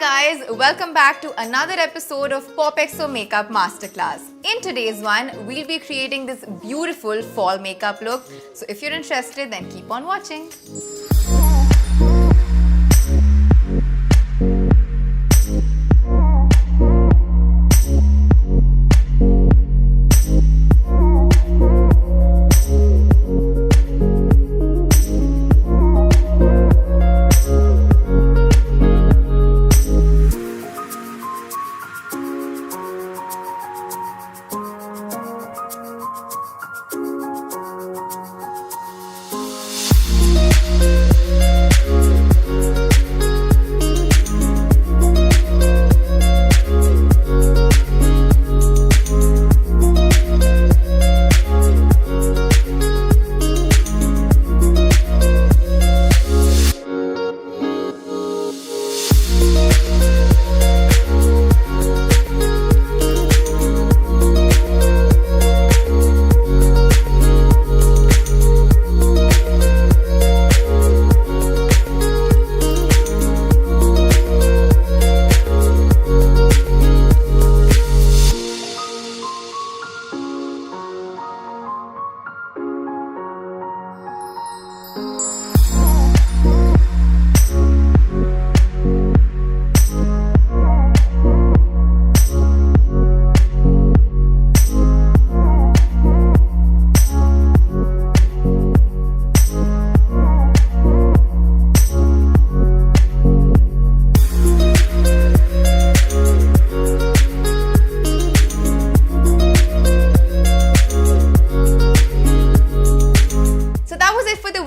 guys, welcome back to another episode of POPxo Makeup Masterclass. In today's one, we'll be creating this beautiful fall makeup look. So if you're interested, then keep on watching.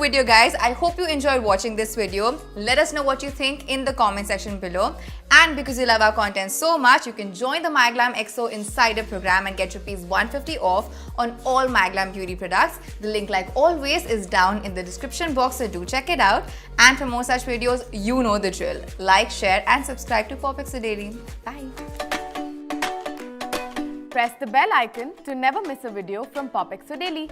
Video guys, I hope you enjoyed watching this video. Let us know what you think in the comment section below, and because you love our content so much, you can join the MyGlamm POPxo Insider program and get ₹150 off on all MyGlamm beauty products. The link, like always, is down in the description box, so do check it out. And for more such videos, you know the drill. Like, share and subscribe to POPxo Daily. Bye. Press the bell icon to never miss a video from POPxo Daily.